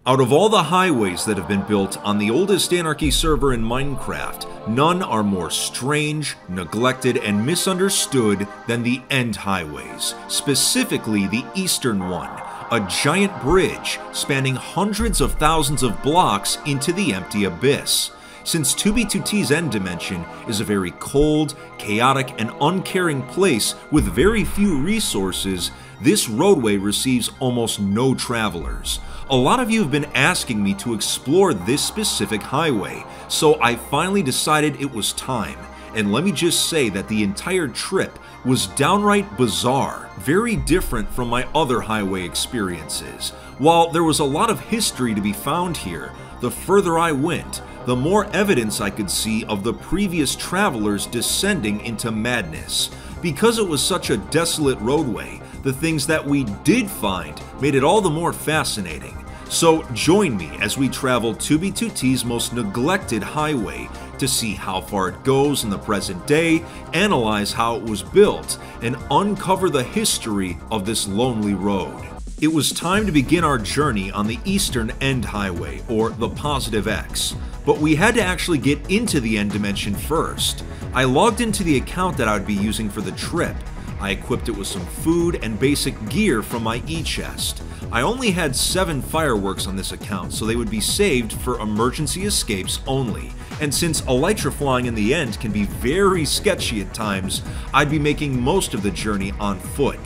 Out of all the highways that have been built on the oldest Anarchy server in Minecraft, none are more strange, neglected, and misunderstood than the End Highways, specifically the eastern one, a giant bridge spanning hundreds of thousands of blocks into the empty abyss. Since 2b2t's End Dimension is a very cold, chaotic, and uncaring place with very few resources, this roadway receives almost no travelers. A lot of you have been asking me to explore this specific highway, so I finally decided it was time. And let me just say that the entire trip was downright bizarre, very different from my other highway experiences. While there was a lot of history to be found here, the further I went, the more evidence I could see of the previous travelers descending into madness. Because it was such a desolate roadway, the things that we did find made it all the more fascinating. So join me as we travel 2b2t's most neglected highway to see how far it goes in the present day, analyze how it was built, and uncover the history of this lonely road. It was time to begin our journey on the Eastern End Highway, or the Positive X. But we had to actually get into the End Dimension first. I logged into the account that I would be using for the trip. I equipped it with some food and basic gear from my e-chest. I only had 7 fireworks on this account, so they would be saved for emergency escapes only. And since elytra flying in the end can be very sketchy at times, I'd be making most of the journey on foot.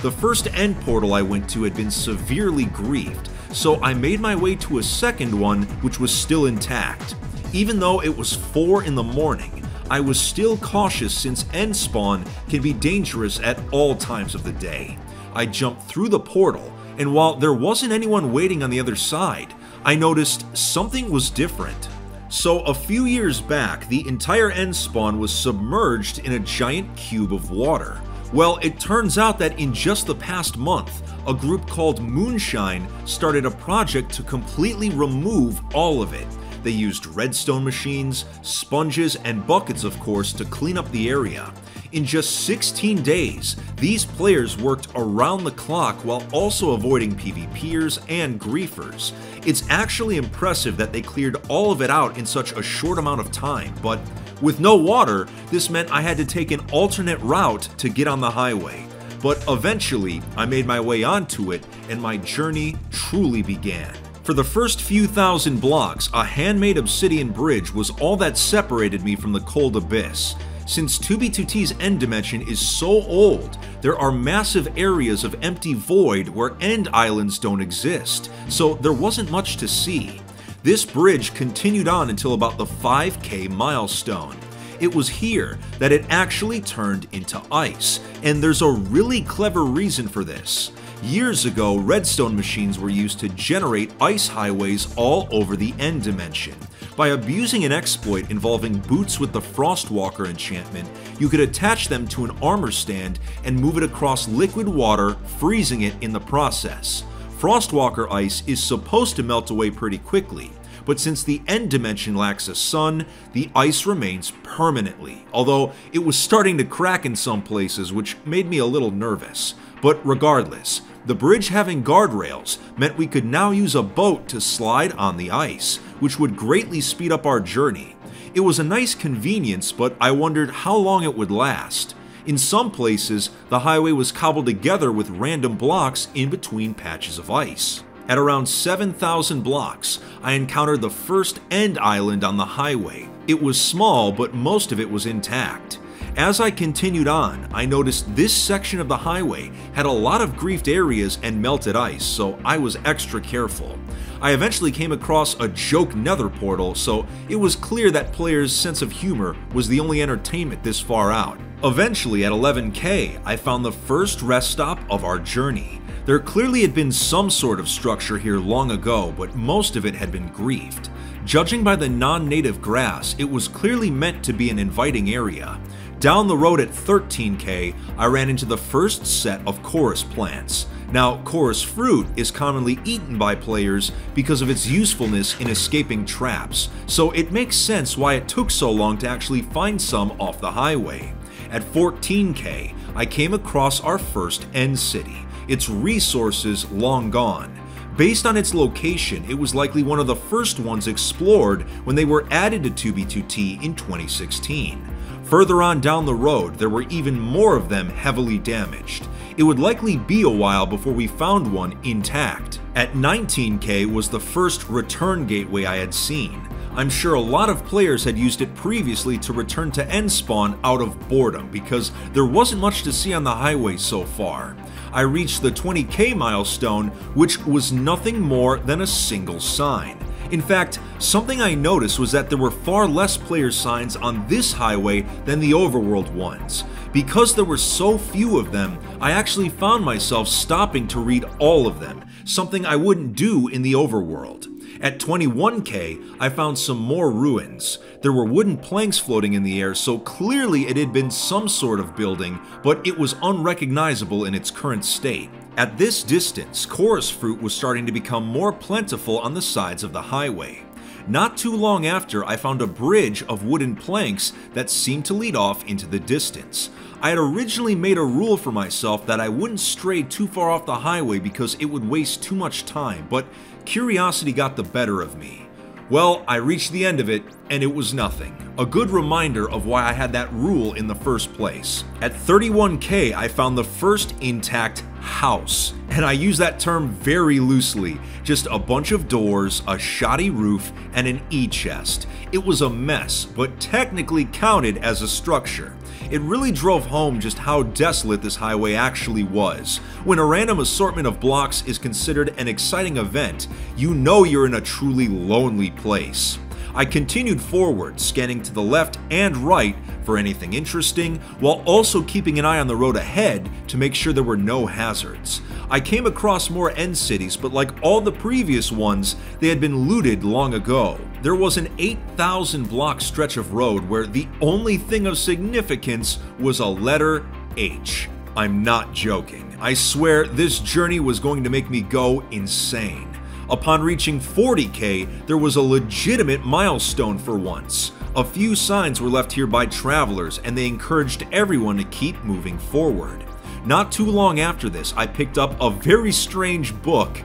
The first end portal I went to had been severely griefed, so I made my way to a second one which was still intact. Even though it was 4 in the morning, I was still cautious since end spawn can be dangerous at all times of the day. I jumped through the portal, and while there wasn't anyone waiting on the other side, I noticed something was different. So a few years back, the entire end spawn was submerged in a giant cube of water. Well, it turns out that in just the past month, a group called Moonshine started a project to completely remove all of it. They used redstone machines, sponges, and buckets, of course, to clean up the area. In just 16 days, these players worked around the clock while also avoiding PvPers and griefers. It's actually impressive that they cleared all of it out in such a short amount of time, but with no water, this meant I had to take an alternate route to get on the highway. But eventually, I made my way onto it, and my journey truly began. For the first few thousand blocks, a handmade obsidian bridge was all that separated me from the cold abyss. Since 2b2t's End Dimension is so old, there are massive areas of empty void where end islands don't exist, so there wasn't much to see. This bridge continued on until about the 5K milestone. It was here that it actually turned into ice, and there's a really clever reason for this. Years ago, redstone machines were used to generate ice highways all over the End Dimension. By abusing an exploit involving boots with the Frostwalker enchantment, you could attach them to an armor stand and move it across liquid water, freezing it in the process. Frostwalker ice is supposed to melt away pretty quickly, but since the End Dimension lacks a sun, the ice remains permanently, although it was starting to crack in some places, which made me a little nervous. But regardless, the bridge having guardrails meant we could now use a boat to slide on the ice, which would greatly speed up our journey. It was a nice convenience, but I wondered how long it would last. In some places, the highway was cobbled together with random blocks in between patches of ice. At around 7,000 blocks, I encountered the first end island on the highway. It was small, but most of it was intact. As I continued on, I noticed this section of the highway had a lot of griefed areas and melted ice, so I was extra careful. I eventually came across a joke nether portal, so it was clear that players' sense of humor was the only entertainment this far out. Eventually, at 11K, I found the first rest stop of our journey. There clearly had been some sort of structure here long ago, but most of it had been griefed. Judging by the non-native grass, it was clearly meant to be an inviting area. Down the road at 13K, I ran into the first set of chorus plants. Now, chorus fruit is commonly eaten by players because of its usefulness in escaping traps, so it makes sense why it took so long to actually find some off the highway. At 14K, I came across our first end city, its resources long gone. Based on its location, it was likely one of the first ones explored when they were added to 2b2t in 2016. Further on down the road, there were even more of them heavily damaged. It would likely be a while before we found one intact. At 19k was the first return gateway I had seen. I'm sure a lot of players had used it previously to return to end spawn out of boredom because there wasn't much to see on the highway so far. I reached the 20k milestone, which was nothing more than a single sign. In fact, something I noticed was that there were far less player signs on this highway than the overworld ones. Because there were so few of them, I actually found myself stopping to read all of them, something I wouldn't do in the overworld. At 21k, I found some more ruins. There were wooden planks floating in the air, so clearly it had been some sort of building, but it was unrecognizable in its current state. At this distance, chorus fruit was starting to become more plentiful on the sides of the highway. Not too long after, I found a bridge of wooden planks that seemed to lead off into the distance. I had originally made a rule for myself that I wouldn't stray too far off the highway because it would waste too much time, but curiosity got the better of me. Well, I reached the end of it, and it was nothing. A good reminder of why I had that rule in the first place. At 31k, I found the first intact house, and I use that term very loosely. Just a bunch of doors, a shoddy roof, and an e-chest. It was a mess, but technically counted as a structure. It really drove home just how desolate this highway actually was. When a random assortment of blocks is considered an exciting event, you know you're in a truly lonely place. I continued forward, scanning to the left and right for anything interesting, while also keeping an eye on the road ahead to make sure there were no hazards. I came across more end cities, but like all the previous ones, they had been looted long ago. There was an 8,000 block stretch of road where the only thing of significance was a letter H. I'm not joking. I swear this journey was going to make me go insane. Upon reaching 40k, there was a legitimate milestone for once. A few signs were left here by travelers, and they encouraged everyone to keep moving forward. Not too long after this, I picked up a very strange book.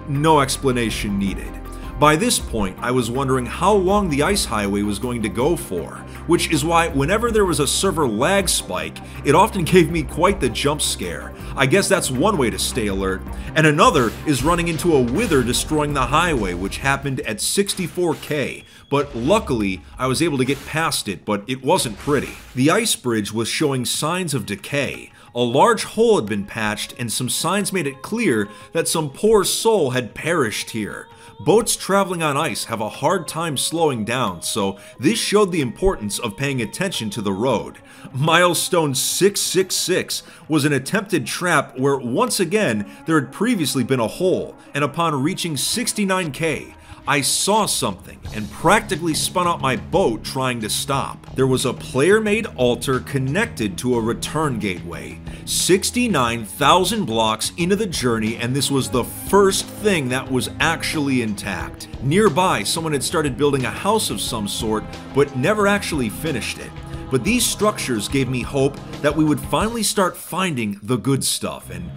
No explanation needed. By this point, I was wondering how long the ice highway was going to go for, which is why whenever there was a server lag spike, it often gave me quite the jump scare. I guess that's one way to stay alert. And another is running into a wither destroying the highway, which happened at 64k, but luckily I was able to get past it, but it wasn't pretty. The ice bridge was showing signs of decay. A large hole had been patched, and some signs made it clear that some poor soul had perished here. Boats traveling on ice have a hard time slowing down, so this showed the importance of paying attention to the road. Milestone 666 was an attempted trap where once again there had previously been a hole, and upon reaching 69k, I saw something and practically spun out my boat trying to stop. There was a player-made altar connected to a return gateway. 69,000 blocks into the journey, and this was the first thing that was actually intact. Nearby, someone had started building a house of some sort, but never actually finished it. But these structures gave me hope that we would finally start finding the good stuff, and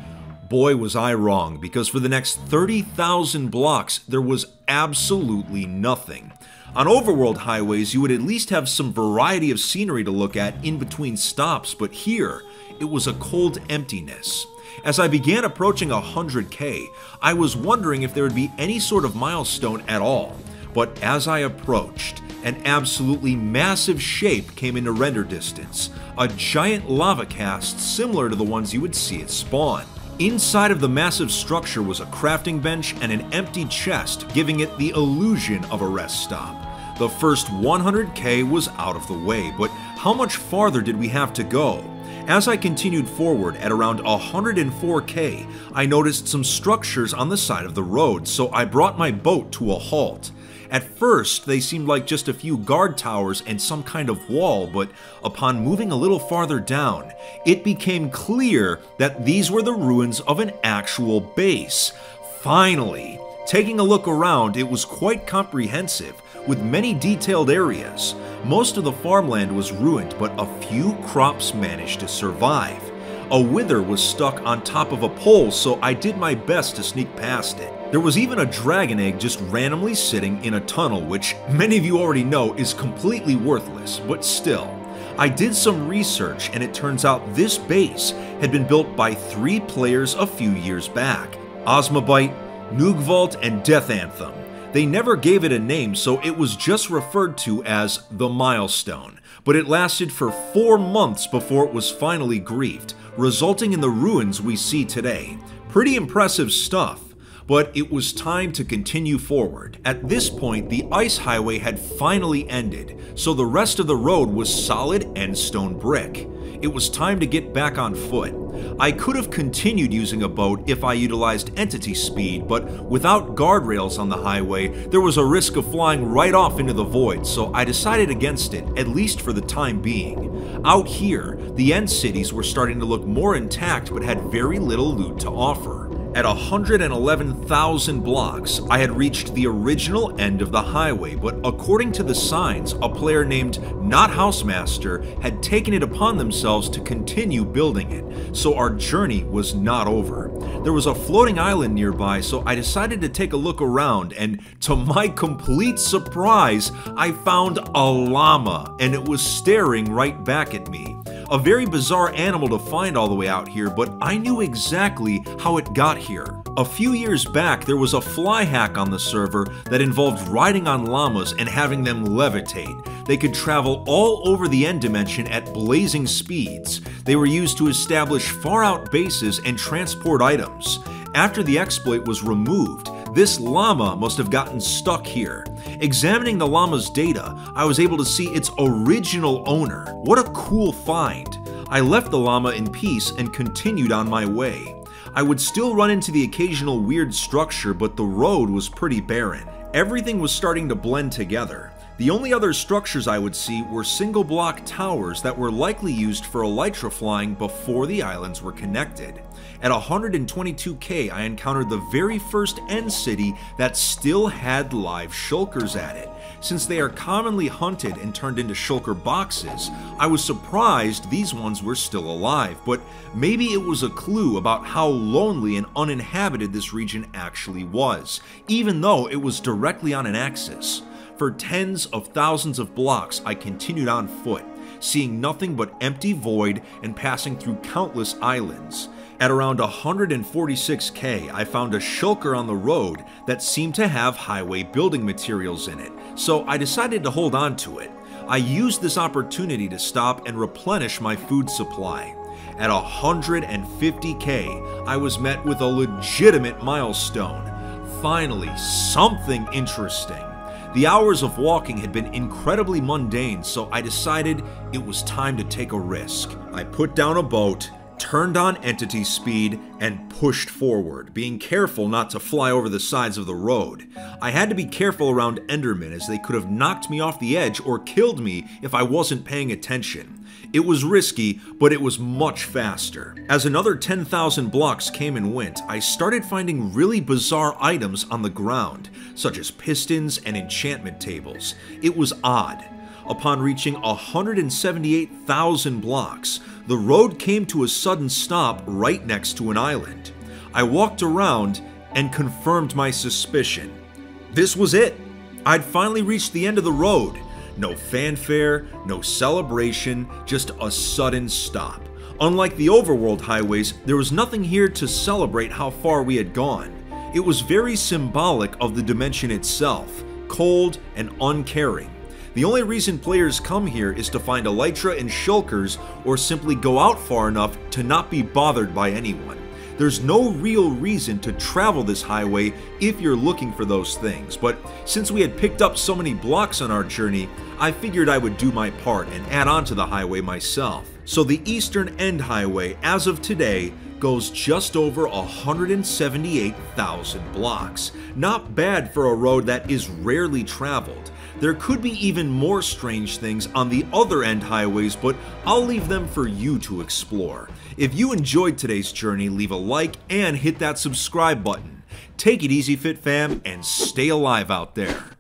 boy was I wrong, because for the next 30,000 blocks, there was absolutely nothing. On overworld highways, you would at least have some variety of scenery to look at in between stops, but here, it was a cold emptiness. As I began approaching 100k, I was wondering if there would be any sort of milestone at all. But as I approached, an absolutely massive shape came into render distance, a giant lava cast similar to the ones you would see at spawn. Inside of the massive structure was a crafting bench and an empty chest, giving it the illusion of a rest stop. The first 100k was out of the way, but how much farther did we have to go? As I continued forward at around 104k, I noticed some structures on the side of the road, so I brought my boat to a halt. At first, they seemed like just a few guard towers and some kind of wall, but upon moving a little farther down, it became clear that these were the ruins of an actual base. Finally! Taking a look around, it was quite comprehensive, with many detailed areas. Most of the farmland was ruined, but a few crops managed to survive. A wither was stuck on top of a pole, so I did my best to sneak past it. There was even a dragon egg just randomly sitting in a tunnel, which many of you already know is completely worthless, but still. I did some research and it turns out this base had been built by 3 players a few years back: Osmobite, Noogvault, and Death Anthem. They never gave it a name, so it was just referred to as the Milestone, but it lasted for 4 months before it was finally griefed, resulting in the ruins we see today. Pretty impressive stuff. But it was time to continue forward. At this point, the ice highway had finally ended, so the rest of the road was solid and stone brick. It was time to get back on foot. I could have continued using a boat if I utilized entity speed, but without guardrails on the highway, there was a risk of flying right off into the void, so I decided against it, at least for the time being. Out here, the end cities were starting to look more intact but had very little loot to offer. At 111,000 blocks, I had reached the original end of the highway, but according to the signs, a player named Not Housemaster had taken it upon themselves to continue building it, so our journey was not over. There was a floating island nearby, so I decided to take a look around, and to my complete surprise, I found a llama, and it was staring right back at me. A very bizarre animal to find all the way out here, but I knew exactly how it got here. A few years back, there was a fly hack on the server that involved riding on llamas and having them levitate. They could travel all over the end dimension at blazing speeds. They were used to establish far-out bases and transport items. After the exploit was removed, this llama must have gotten stuck here. Examining the llama's data, I was able to see its original owner. What a cool find. I left the llama in peace and continued on my way. I would still run into the occasional weird structure, but the road was pretty barren. Everything was starting to blend together. The only other structures I would see were single block towers that were likely used for elytra flying before the islands were connected. At 122k, I encountered the very first end city that still had live shulkers at it. Since they are commonly hunted and turned into shulker boxes, I was surprised these ones were still alive, but maybe it was a clue about how lonely and uninhabited this region actually was, even though it was directly on an axis. For tens of thousands of blocks, I continued on foot, seeing nothing but empty void and passing through countless islands. At around 146k, I found a shulker on the road that seemed to have highway building materials in it, so I decided to hold on to it. I used this opportunity to stop and replenish my food supply. At 150k, I was met with a legitimate milestone. Finally, something interesting. The hours of walking had been incredibly mundane, so I decided it was time to take a risk. I put down a boat, turned on entity speed, and pushed forward, being careful not to fly over the sides of the road. I had to be careful around Endermen, as they could have knocked me off the edge or killed me if I wasn't paying attention. It was risky, but it was much faster. As another 10,000 blocks came and went, I started finding really bizarre items on the ground, such as pistons and enchantment tables. It was odd. Upon reaching 178,000 blocks, the road came to a sudden stop right next to an island. I walked around and confirmed my suspicion. This was it. I'd finally reached the end of the road. No fanfare, no celebration, just a sudden stop. Unlike the overworld highways, there was nothing here to celebrate how far we had gone. It was very symbolic of the dimension itself, cold and uncaring. The only reason players come here is to find elytra and shulkers, or simply go out far enough to not be bothered by anyone. There's no real reason to travel this highway if you're looking for those things, but since we had picked up so many blocks on our journey, I figured I would do my part and add on to the highway myself. So the Eastern End Highway, as of today, goes just over 178,000 blocks. Not bad for a road that is rarely traveled. There could be even more strange things on the other end highways, but I'll leave them for you to explore. If you enjoyed today's journey, leave a like and hit that subscribe button. Take it easy, Fit Fam, and stay alive out there.